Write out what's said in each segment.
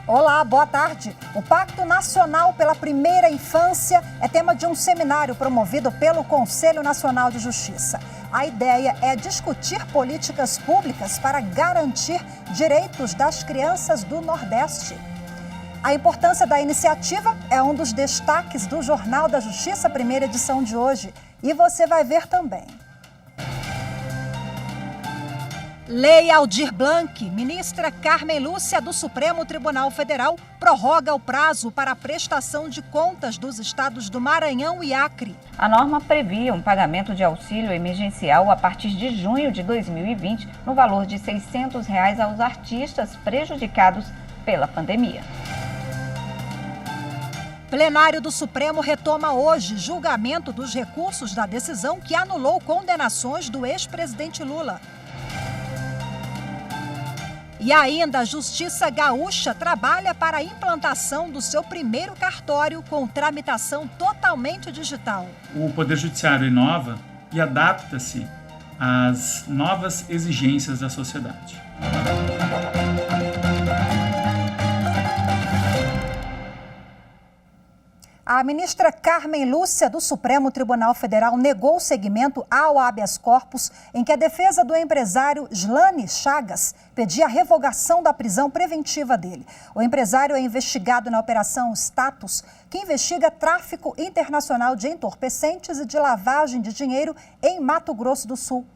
Olá, boa tarde. O Pacto Nacional pela Primeira Infância é tema de um seminário promovido pelo Conselho Nacional de Justiça. A ideia é discutir políticas públicas para garantir direitos das crianças do Nordeste. A importância da iniciativa é um dos destaques do Jornal da Justiça, primeira edição de hoje. E você vai ver também. Lei Aldir Blanc, ministra Carmen Lúcia do Supremo Tribunal Federal prorroga o prazo para a prestação de contas dos estados do Maranhão e Acre. A norma previa um pagamento de auxílio emergencial a partir de junho de 2020 no valor de R$ 600 aos artistas prejudicados pela pandemia. Plenário do Supremo retoma hoje julgamento dos recursos da decisão que anulou condenações do ex-presidente Lula. E ainda a Justiça Gaúcha trabalha para a implantação do seu primeiro cartório com tramitação totalmente digital. O Poder Judiciário inova e adapta-se às novas exigências da sociedade. A ministra Carmen Lúcia do Supremo Tribunal Federal negou seguimento ao habeas corpus em que a defesa do empresário Slane Chagas pedia a revogação da prisão preventiva dele. O empresário é investigado na Operação Status, que investiga tráfico internacional de entorpecentes e de lavagem de dinheiro em Mato Grosso do Sul.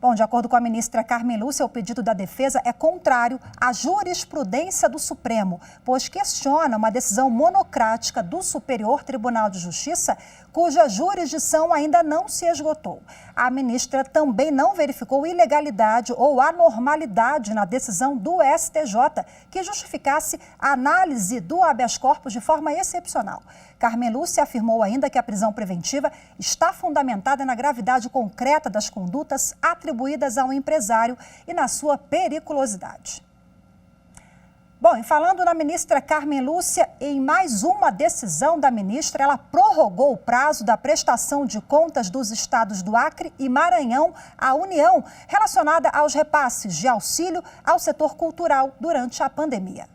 Bom, de acordo com a ministra Carmen Lúcia, o pedido da defesa é contrário à jurisprudência do Supremo, pois questiona uma decisão monocrática do Superior Tribunal de Justiça, cuja jurisdição ainda não se esgotou. A ministra também não verificou ilegalidade ou anormalidade na decisão do STJ, que justificasse a análise do habeas corpus de forma excepcional. Carmen Lúcia afirmou ainda que a prisão preventiva está fundamentada na gravidade concreta das condutas atribuídas ao empresário e na sua periculosidade. Bom, e falando na ministra Carmen Lúcia, em mais uma decisão da ministra, ela prorrogou o prazo da prestação de contas dos estados do Acre e Maranhão à União, relacionada aos repasses de auxílio ao setor cultural durante a pandemia.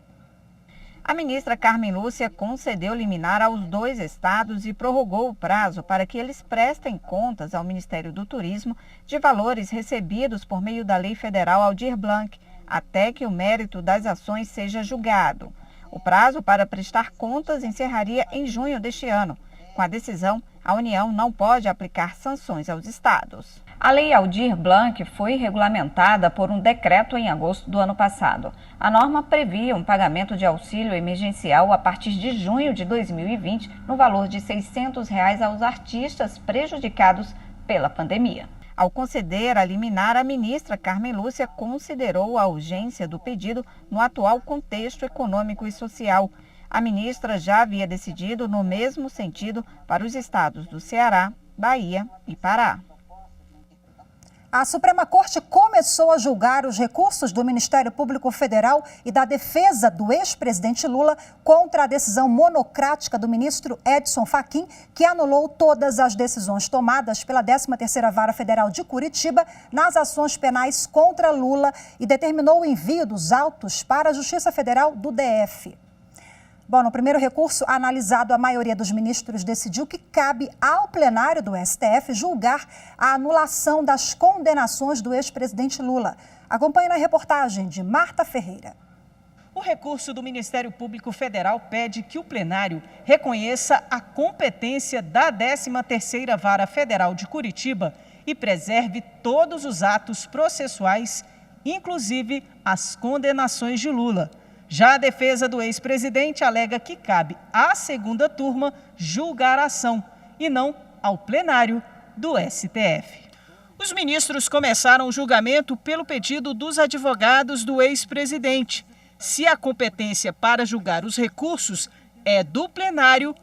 A ministra Carmen Lúcia concedeu liminar aos dois estados e prorrogou o prazo para que eles prestem contas ao Ministério do Turismo de valores recebidos por meio da Lei Federal Aldir Blanc, até que o mérito das ações seja julgado. O prazo para prestar contas encerraria em junho deste ano. Com a decisão, a União não pode aplicar sanções aos estados. A Lei Aldir Blanc foi regulamentada por um decreto em agosto do ano passado. A norma previa um pagamento de auxílio emergencial a partir de junho de 2020 no valor de R$ 600 aos artistas prejudicados pela pandemia. Ao conceder a liminar, a ministra Carmen Lúcia considerou a urgência do pedido no atual contexto econômico e social. A ministra já havia decidido no mesmo sentido para os estados do Ceará, Bahia e Pará. A Suprema Corte começou a julgar os recursos do Ministério Público Federal e da defesa do ex-presidente Lula contra a decisão monocrática do ministro Edson Fachin, que anulou todas as decisões tomadas pela 13ª Vara Federal de Curitiba nas ações penais contra Lula e determinou o envio dos autos para a Justiça Federal do DF. Bom, no primeiro recurso analisado, a maioria dos ministros decidiu que cabe ao plenário do STF julgar a anulação das condenações do ex-presidente Lula. Acompanhe na reportagem de Marta Ferreira. O recurso do Ministério Público Federal pede que o plenário reconheça a competência da 13ª Vara Federal de Curitiba e preserve todos os atos processuais, inclusive as condenações de Lula. Já a defesa do ex-presidente alega que cabe à segunda turma julgar a ação e não ao plenário do STF. Os ministros começaram o julgamento pelo pedido dos advogados do ex-presidente. Se a competência para julgar os recursos é do plenário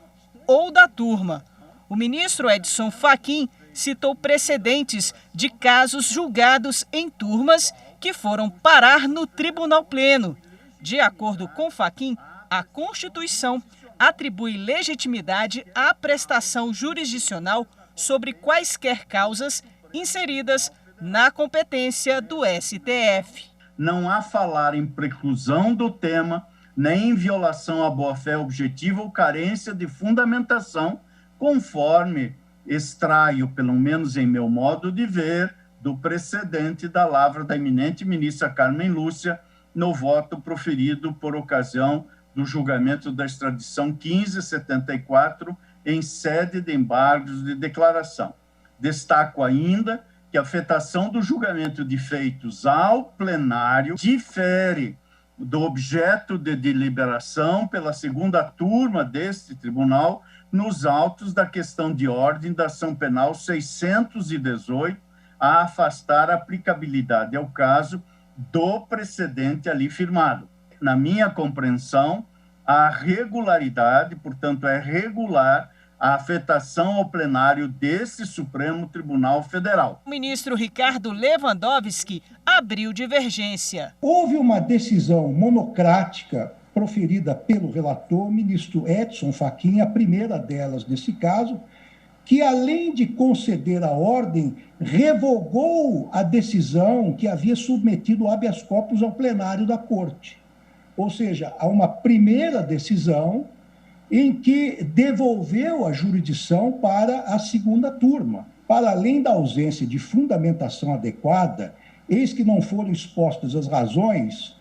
ou da turma. O ministro Edson Fachin citou precedentes de casos julgados em turmas que foram parar no Tribunal Pleno. De acordo com Fachin, a Constituição atribui legitimidade à prestação jurisdicional sobre quaisquer causas inseridas na competência do STF. Não há falar em preclusão do tema nem violação à boa-fé objetiva ou carência de fundamentação, conforme extraio, pelo menos em meu modo de ver, do precedente da lavra da eminente ministra Carmen Lúcia no voto proferido por ocasião do julgamento da extradição 1574 em sede de embargos de declaração. Destaco ainda que a afetação do julgamento de feitos ao plenário difere do objeto de deliberação pela segunda turma deste tribunal nos autos da questão de ordem da ação penal 618 a afastar a aplicabilidade ao caso do precedente ali firmado. Na minha compreensão, a regularidade, portanto, é regular a afetação ao plenário desse Supremo Tribunal Federal. O ministro Ricardo Lewandowski abriu divergência. Houve uma decisão monocrática proferida pelo relator, ministro Edson Fachin, a primeira delas nesse caso, que além de conceder a ordem, revogou a decisão que havia submetido o habeas corpus ao plenário da Corte. Ou seja, há uma primeira decisão em que devolveu a jurisdição para a segunda turma. Para além da ausência de fundamentação adequada, eis que não foram expostas as razões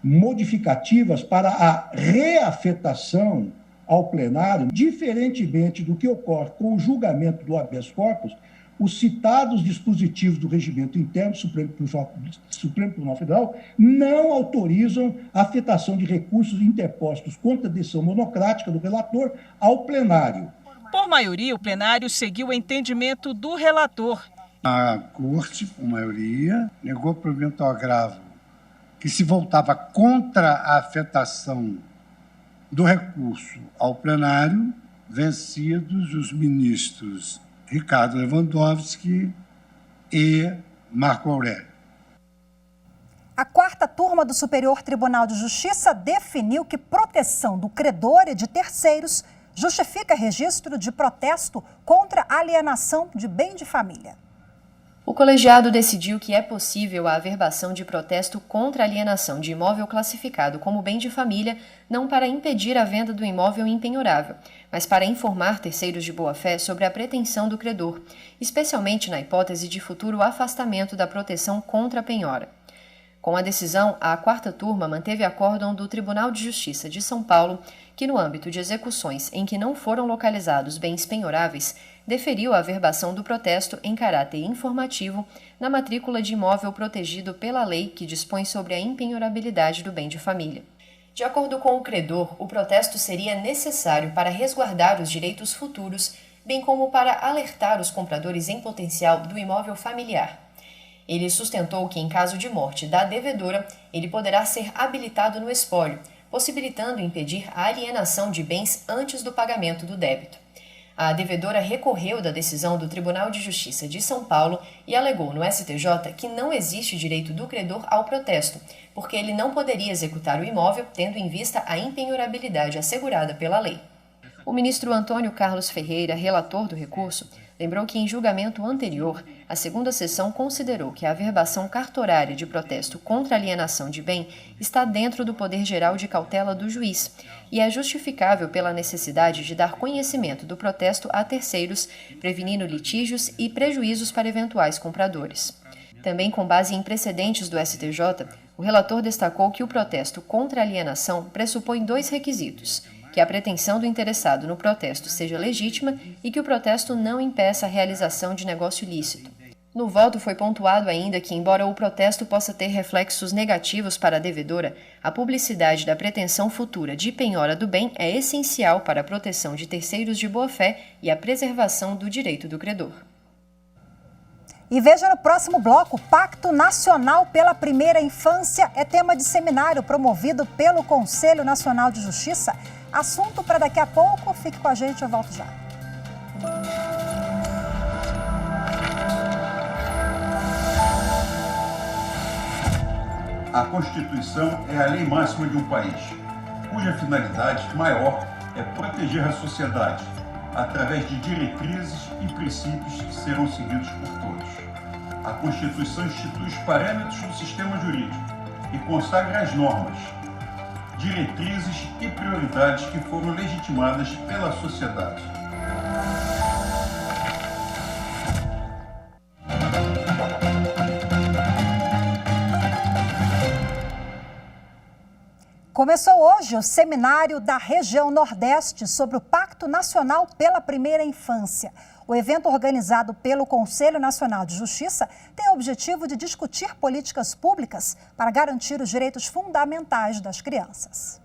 modificativas para a reafetação ao plenário, diferentemente do que ocorre com o julgamento do habeas corpus, os citados dispositivos do regimento interno do Supremo Tribunal Federal não autorizam a afetação de recursos interpostos contra a decisão monocrática do relator ao plenário. Por maioria, o plenário seguiu o entendimento do relator. A Corte, por maioria, negou provimento ao agravo que se voltava contra a afetação do recurso ao plenário, vencidos os ministros Ricardo Lewandowski e Marco Aurélio. A quarta turma do Superior Tribunal de Justiça definiu que proteção do credor e de terceiros justifica registro de protesto contra alienação de bem de família. O colegiado decidiu que é possível a averbação de protesto contra alienação de imóvel classificado como bem de família, não para impedir a venda do imóvel impenhorável, mas para informar terceiros de boa-fé sobre a pretensão do credor, especialmente na hipótese de futuro afastamento da proteção contra a penhora. Com a decisão, a quarta turma manteve acórdão do Tribunal de Justiça de São Paulo, que no âmbito de execuções em que não foram localizados bens penhoráveis, deferiu a averbação do protesto em caráter informativo na matrícula de imóvel protegido pela lei que dispõe sobre a impenhorabilidade do bem de família. De acordo com o credor, o protesto seria necessário para resguardar os direitos futuros, bem como para alertar os compradores em potencial do imóvel familiar. Ele sustentou que, em caso de morte da devedora, ele poderá ser habilitado no espólio, possibilitando impedir a alienação de bens antes do pagamento do débito. A devedora recorreu da decisão do Tribunal de Justiça de São Paulo e alegou no STJ que não existe direito do credor ao protesto, porque ele não poderia executar o imóvel tendo em vista a impenhorabilidade assegurada pela lei. O ministro Antônio Carlos Ferreira, relator do recurso, lembrou que em julgamento anterior, a segunda sessão considerou que a averbação cartorária de protesto contra alienação de bem está dentro do poder geral de cautela do juiz e é justificável pela necessidade de dar conhecimento do protesto a terceiros, prevenindo litígios e prejuízos para eventuais compradores. Também com base em precedentes do STJ, o relator destacou que o protesto contra a alienação pressupõe dois requisitos: que a pretensão do interessado no protesto seja legítima e que o protesto não impeça a realização de negócio ilícito. No voto foi pontuado ainda que, embora o protesto possa ter reflexos negativos para a devedora, a publicidade da pretensão futura de penhora do bem é essencial para a proteção de terceiros de boa-fé e a preservação do direito do credor. E veja no próximo bloco, Pacto Nacional pela Primeira Infância é tema de seminário promovido pelo Conselho Nacional de Justiça. Assunto para daqui a pouco, fique com a gente, eu volto já. A Constituição é a lei máxima de um país, cuja finalidade maior é proteger a sociedade, através de diretrizes e princípios que serão seguidos por todos. A Constituição institui os parâmetros do sistema jurídico e consagra as normas, diretrizes e prioridades que foram legitimadas pela sociedade. Começou hoje o seminário da região Nordeste sobre o Pacto Nacional pela Primeira Infância. O evento, organizado pelo Conselho Nacional de Justiça, tem o objetivo de discutir políticas públicas para garantir os direitos fundamentais das crianças.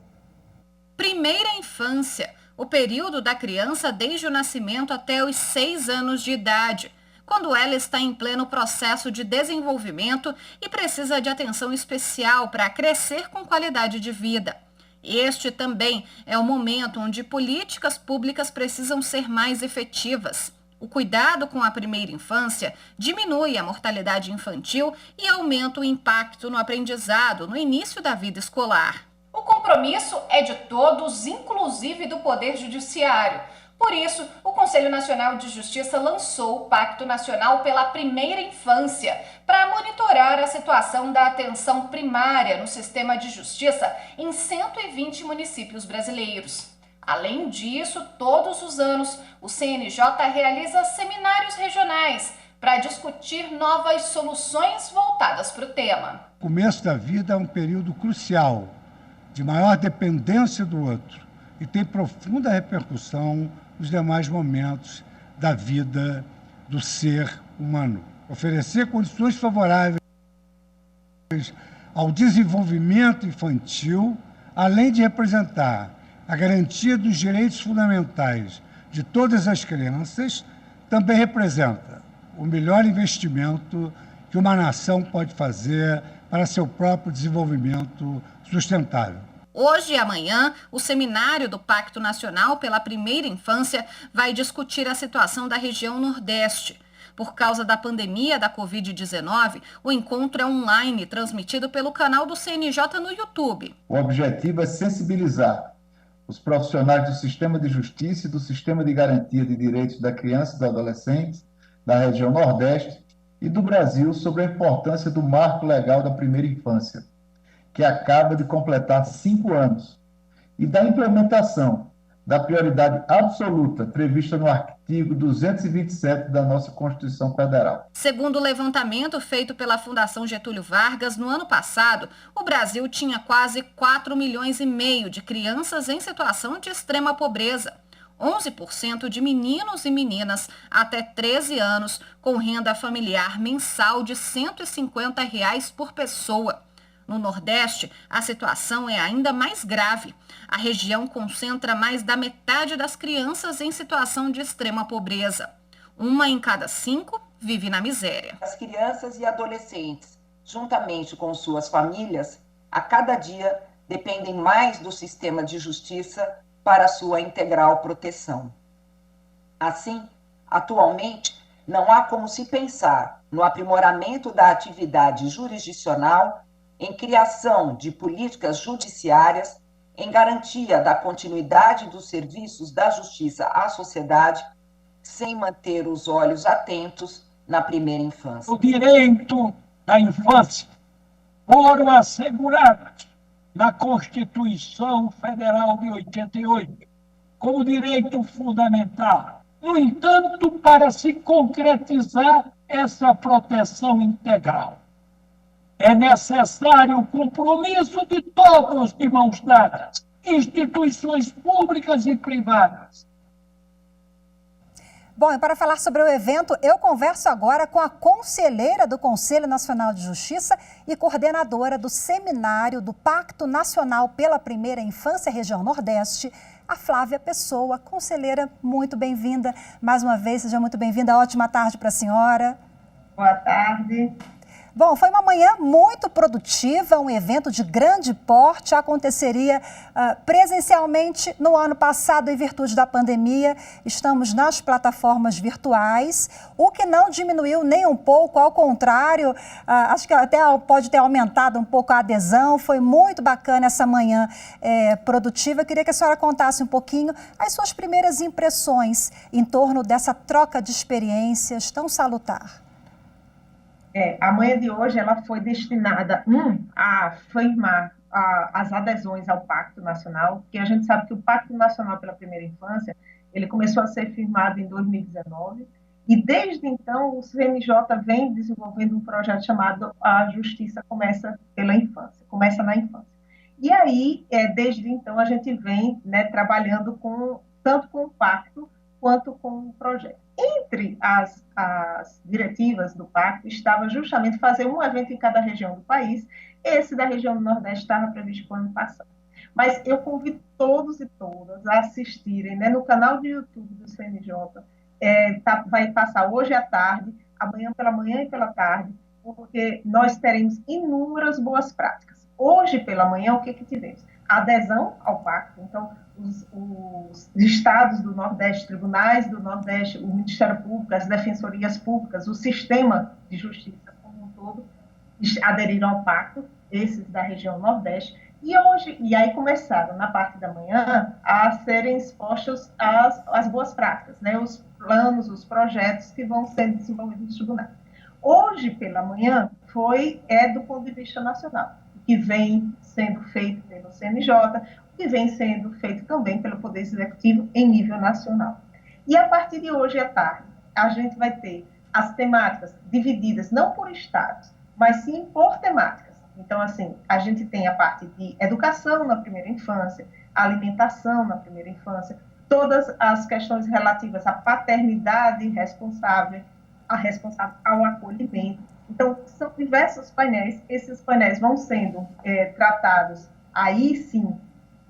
Primeira infância, o período da criança desde o nascimento até os 6 anos de idade, quando ela está em pleno processo de desenvolvimento e precisa de atenção especial para crescer com qualidade de vida. Este também é o momento onde políticas públicas precisam ser mais efetivas. O cuidado com a primeira infância diminui a mortalidade infantil e aumenta o impacto no aprendizado no início da vida escolar. O compromisso é de todos, inclusive do Poder Judiciário. Por isso, o Conselho Nacional de Justiça lançou o Pacto Nacional pela Primeira Infância para monitorar a situação da atenção primária no sistema de justiça em 120 municípios brasileiros. Além disso, todos os anos, o CNJ realiza seminários regionais para discutir novas soluções voltadas para o tema. O começo da vida é um período crucial, de maior dependência do outro, e tem profunda repercussão nos demais momentos da vida do ser humano. Oferecer condições favoráveis ao desenvolvimento infantil, além de representar a garantia dos direitos fundamentais de todas as crianças, também representa o melhor investimento que uma nação pode fazer para seu próprio desenvolvimento sustentável. Hoje e amanhã, o seminário do Pacto Nacional pela Primeira Infância vai discutir a situação da região Nordeste. Por causa da pandemia da Covid-19, o encontro é online, transmitido pelo canal do CNJ no YouTube. O objetivo é sensibilizar os profissionais do sistema de justiça e do sistema de garantia de direitos da criança e do adolescente da região Nordeste e do Brasil sobre a importância do marco legal da primeira infância, que acaba de completar 5 anos, e da implementação da prioridade absoluta prevista no artigo 227 da nossa Constituição Federal. Segundo o levantamento feito pela Fundação Getúlio Vargas, no ano passado, o Brasil tinha quase 4,5 milhões de crianças em situação de extrema pobreza. 11% de meninos e meninas até 13 anos com renda familiar mensal de R$ 150 por pessoa. No Nordeste, a situação é ainda mais grave. A região concentra mais da metade das crianças em situação de extrema pobreza. 1 em cada 5 vive na miséria. As crianças e adolescentes, juntamente com suas famílias, a cada dia dependem mais do sistema de justiça para sua integral proteção. Assim, atualmente, não há como se pensar no aprimoramento da atividade jurisdicional, em criação de políticas judiciárias, em garantia da continuidade dos serviços da justiça à sociedade, sem manter os olhos atentos na primeira infância. O direito da infância foram assegurados na Constituição Federal de 88 como direito fundamental. No entanto, para se concretizar essa proteção integral, é necessário o compromisso de todos de mãos dadas, instituições públicas e privadas. Bom, e para falar sobre o evento, eu converso agora com a conselheira do Conselho Nacional de Justiça e coordenadora do seminário do Pacto Nacional pela Primeira Infância Região Nordeste, a Flávia Pessoa. Conselheira, muito bem-vinda. Mais uma vez, seja muito bem-vinda. Ótima tarde para a senhora. Boa tarde. Bom, foi uma manhã muito produtiva, um evento de grande porte, aconteceria presencialmente no ano passado em virtude da pandemia. Estamos nas plataformas virtuais, o que não diminuiu nem um pouco, ao contrário, acho que até pode ter aumentado um pouco a adesão. Foi muito bacana essa manhã produtiva. Eu queria que a senhora contasse um pouquinho as suas primeiras impressões em torno dessa troca de experiências tão salutar. A manhã de hoje ela foi destinada, a afirmar as adesões ao Pacto Nacional, porque a gente sabe que o Pacto Nacional pela Primeira Infância, ele começou a ser firmado em 2019, e desde então o CNJ vem desenvolvendo um projeto chamado A Justiça Começa pela Infância, começa na infância. E aí, desde então, a gente vem, né, trabalhando tanto com o pacto quanto com o projeto. Entre as diretivas do pacto estava justamente fazer um evento em cada região do país. Esse da região do Nordeste estava previsto para o ano passado. Mas eu convido todos e todas a assistirem, né, no canal do YouTube do CNJ, vai passar hoje à tarde, amanhã pela manhã e pela tarde, porque nós teremos inúmeras boas práticas. Hoje pela manhã, o que tivemos? A adesão ao pacto. Então, os estados do Nordeste, tribunais do Nordeste, o Ministério Público, as defensorias públicas, o sistema de justiça como um todo, aderiram ao pacto, esses da região Nordeste, e aí começaram, na parte da manhã, a serem expostas as boas práticas, né? Os planos, os projetos que vão sendo desenvolvidos nos tribunais. Hoje, pela manhã, do ponto de vista nacional, o que vem sendo feito pelo CNJ, o que vem sendo feito também pelo Poder Executivo em nível nacional. E a partir de hoje à tarde, a gente vai ter as temáticas divididas não por estados, mas sim por temáticas. Então, assim, a gente tem a parte de educação na primeira infância, alimentação na primeira infância, todas as questões relativas à paternidade responsável, ao acolhimento. Então, são diversos painéis. Esses painéis vão sendo tratados, aí sim,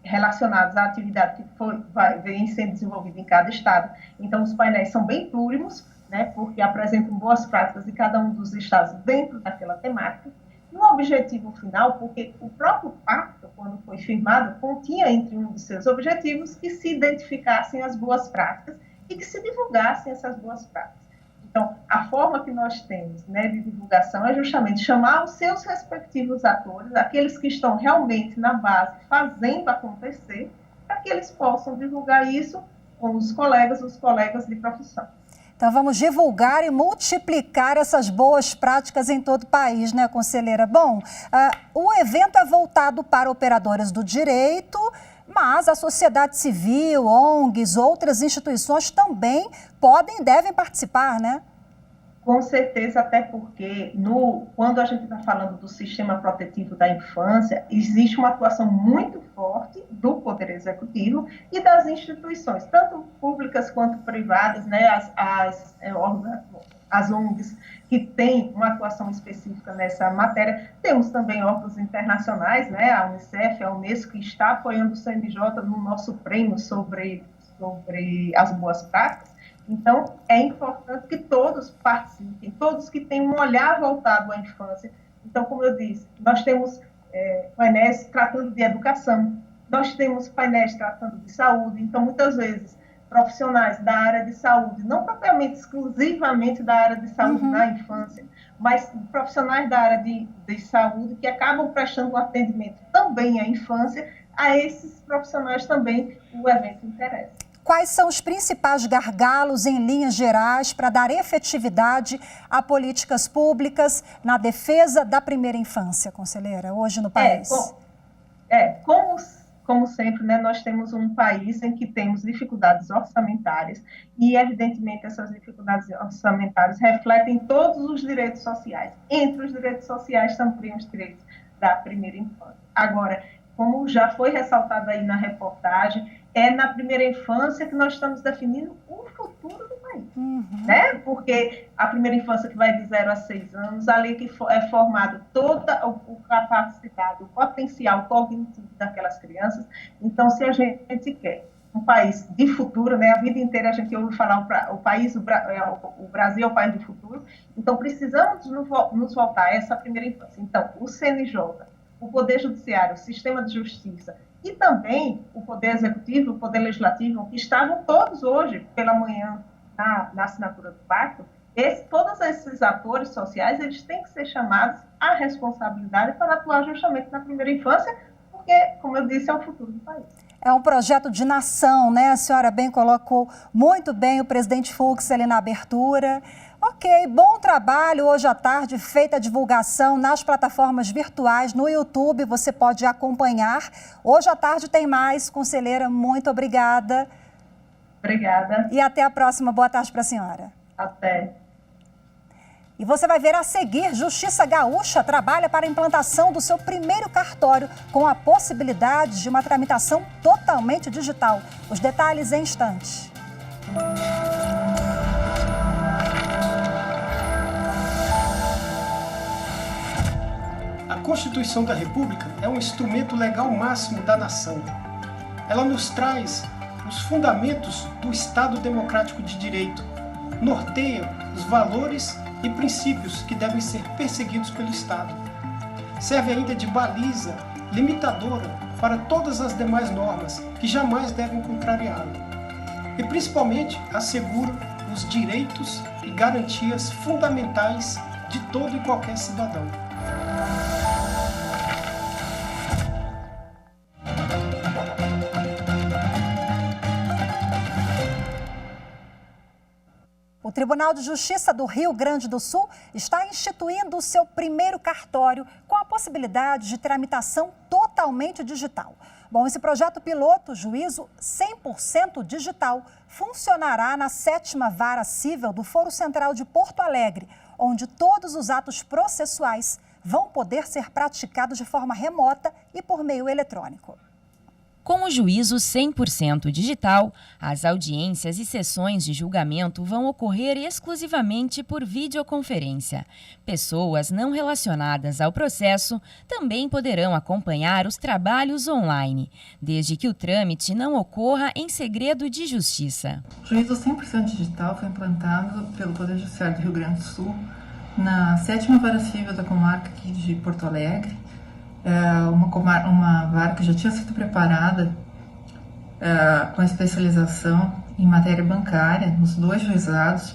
relacionados à atividade que vem sendo desenvolvida em cada estado. Então, os painéis são bem plúrimos, né, porque apresentam boas práticas de cada um dos estados dentro daquela temática. E o objetivo final, porque o próprio pacto, quando foi firmado, continha entre um dos seus objetivos que se identificassem as boas práticas e que se divulgassem essas boas práticas. Então, a forma que nós temos, né, de divulgação é justamente chamar os seus respectivos atores, aqueles que estão realmente na base, fazendo acontecer, para que eles possam divulgar isso com os colegas de profissão. Então, vamos divulgar e multiplicar essas boas práticas em todo o país, né, conselheira? Bom, o evento é voltado para operadores do direito, mas a sociedade civil, ONGs, outras instituições também podem e devem participar, né? Com certeza, até porque quando a gente está falando do sistema protetivo da infância, existe uma atuação muito forte do Poder Executivo e das instituições, tanto públicas quanto privadas, né, as ONGs, que têm uma atuação específica nessa matéria. Temos também órgãos internacionais, né, a Unicef, a Unesco, que está apoiando o CNJ no nosso prêmio sobre as boas práticas. Então, é importante que todos participem, todos que tenham um olhar voltado à infância. Então, como eu disse, nós temos painéis tratando de educação, nós temos painéis tratando de saúde. Então, muitas vezes, profissionais da área de saúde, não propriamente exclusivamente da área de saúde na infância, mas profissionais da área de saúde que acabam prestando um atendimento também à infância, a esses profissionais também o evento interessa. Quais são os principais gargalos, em linhas gerais, para dar efetividade a políticas públicas na defesa da primeira infância, conselheira, hoje no país? Como sempre, né, nós temos um país em que temos dificuldades orçamentárias e, evidentemente, essas dificuldades orçamentárias refletem todos os direitos sociais. Entre os direitos sociais também os direitos da primeira infância. Agora, como já foi ressaltado aí na reportagem, é na primeira infância que nós estamos definindo o futuro do país, né? Porque a primeira infância que vai de 0 a 6 anos, ali que é formado toda o capacidade, o potencial cognitivo daquelas crianças. Então, se a gente quer um país de futuro, né? A vida inteira a gente ouve falar o Brasil é o país do futuro. Então, precisamos nos voltar a essa primeira infância. Então, o CNJ, o Poder Judiciário, o Sistema de Justiça e também o Poder Executivo, o Poder Legislativo, que estavam todos hoje pela manhã na assinatura do pacto, todos esses atores sociais, eles têm que ser chamados à responsabilidade para atuar justamente na primeira infância, porque, como eu disse, é o futuro do país. É um projeto de nação, né? A senhora bem colocou muito bem o presidente Fux ali na abertura. Ok, bom trabalho hoje à tarde, feita a divulgação nas plataformas virtuais, no YouTube, você pode acompanhar. Hoje à tarde tem mais. Conselheira, muito obrigada. Obrigada. E até a próxima. Boa tarde para a senhora. Até. E você vai ver a seguir, Justiça Gaúcha trabalha para a implantação do seu primeiro cartório com a possibilidade de uma tramitação totalmente digital. Os detalhes em instantes. A Constituição da República é um instrumento legal máximo da nação. Ela nos traz os fundamentos do Estado Democrático de Direito, norteia os valores e princípios que devem ser perseguidos pelo Estado. Serve ainda de baliza limitadora para todas as demais normas que jamais devem contrariá-la. E principalmente assegura os direitos e garantias fundamentais de todo e qualquer cidadão. O Tribunal de Justiça do Rio Grande do Sul está instituindo o seu primeiro cartório com a possibilidade de tramitação totalmente digital. Bom, esse projeto piloto, juízo 100% digital, funcionará na 7ª Vara Cível do Foro Central de Porto Alegre, onde todos os atos processuais vão poder ser praticados de forma remota e por meio eletrônico. Com o juízo 100% digital, as audiências e sessões de julgamento vão ocorrer exclusivamente por videoconferência. Pessoas não relacionadas ao processo também poderão acompanhar os trabalhos online, desde que o trâmite não ocorra em segredo de justiça. O juízo 100% digital foi implantado pelo Poder Judiciário do Rio Grande do Sul na 7ª Vara Cível da comarca aqui de Porto Alegre. Uma vara que já tinha sido preparada com especialização em matéria bancária, nos 2 juizados,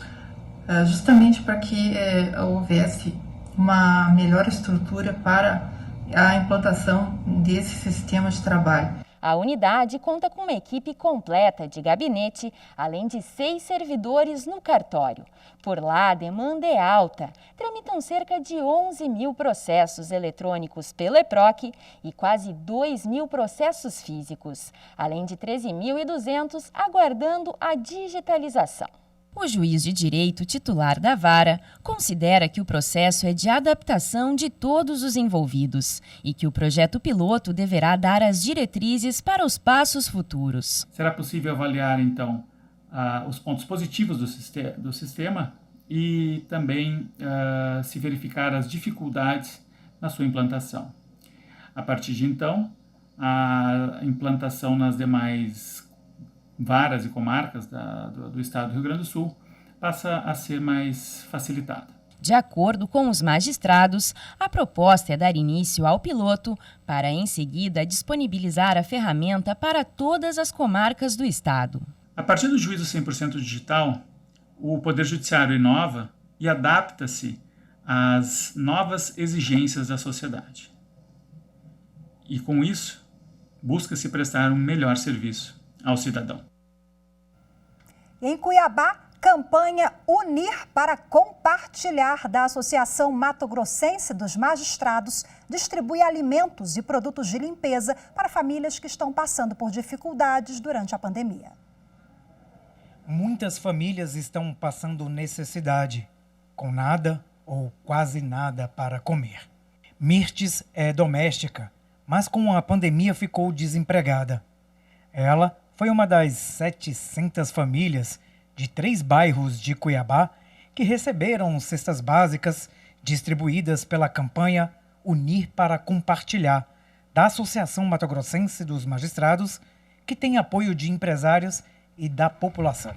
justamente para que houvesse uma melhor estrutura para a implantação desse sistema de trabalho. A unidade conta com uma equipe completa de gabinete, além de 6 servidores no cartório. Por lá, a demanda é alta. Tramitam cerca de 11 mil processos eletrônicos pelo EPROC e quase 2 mil processos físicos, além de 13.200 aguardando a digitalização. O juiz de direito titular da vara considera que o processo é de adaptação de todos os envolvidos e que o projeto piloto deverá dar as diretrizes para os passos futuros. Será possível avaliar, então, os pontos positivos do sistema e também se verificar as dificuldades na sua implantação. A partir de então, a implantação nas demais varas e comarcas do estado do Rio Grande do Sul passa a ser mais facilitada. De acordo com os magistrados, a proposta é dar início ao piloto para, em seguida, disponibilizar a ferramenta para todas as comarcas do estado. A partir do juízo 100% digital, o Poder Judiciário inova e adapta-se às novas exigências da sociedade. E, com isso, busca-se prestar um melhor serviço ao cidadão. Em Cuiabá, campanha Unir para Compartilhar da Associação Mato Grossense dos Magistrados distribui alimentos e produtos de limpeza para famílias que estão passando por dificuldades durante a pandemia. Muitas famílias estão passando necessidade, com nada ou quase nada para comer. Mirtes é doméstica, mas com a pandemia ficou desempregada. Ela foi uma das 700 famílias de 3 bairros de Cuiabá que receberam cestas básicas distribuídas pela campanha Unir para Compartilhar, da Associação Mato Grossense dos Magistrados, que tem apoio de empresários e da população.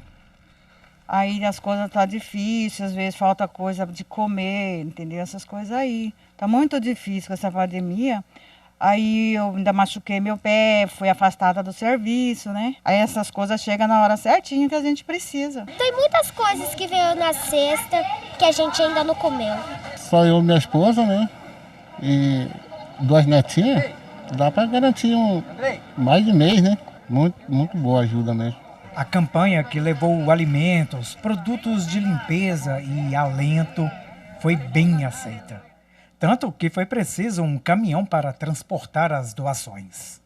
Aí as coisas estão difíceis, às vezes falta coisa de comer, entendeu? Essas coisas aí. Está muito difícil com essa pandemia. Aí eu ainda machuquei meu pé, fui afastada do serviço, né? Aí essas coisas chegam na hora certinha que a gente precisa. Tem muitas coisas que veio na cesta que a gente ainda não comeu. Só eu e minha esposa, né? E 2 netinhas, dá para garantir mais de mês, né? Muito boa ajuda mesmo. A campanha que levou alimentos, produtos de limpeza e alento foi bem aceita. Tanto que foi preciso um caminhão para transportar as doações.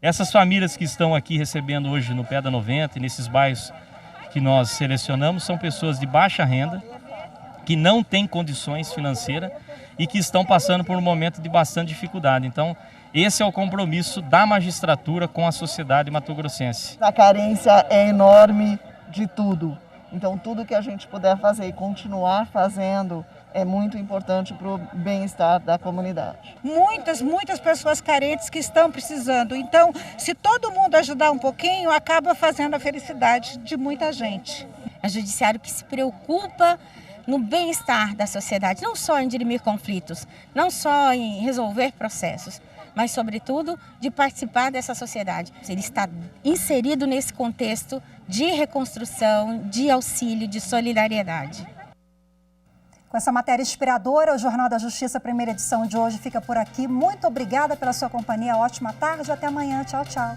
Essas famílias que estão aqui recebendo hoje no Pé da 90 e nesses bairros que nós selecionamos são pessoas de baixa renda, que não têm condições financeiras e que estão passando por um momento de bastante dificuldade. Então, esse é o compromisso da magistratura com a sociedade mato-grossense. A carência é enorme de tudo. Então, tudo que a gente puder fazer e continuar fazendo é muito importante para o bem-estar da comunidade. Muitas pessoas carentes que estão precisando. Então, se todo mundo ajudar um pouquinho, acaba fazendo a felicidade de muita gente. É um judiciário que se preocupa no bem-estar da sociedade, não só em dirimir conflitos, não só em resolver processos, mas, sobretudo, de participar dessa sociedade. Ele está inserido nesse contexto de reconstrução, de auxílio, de solidariedade. Com essa matéria inspiradora, o Jornal da Justiça, primeira edição de hoje, fica por aqui. Muito obrigada pela sua companhia. Ótima tarde. Até amanhã. Tchau, tchau.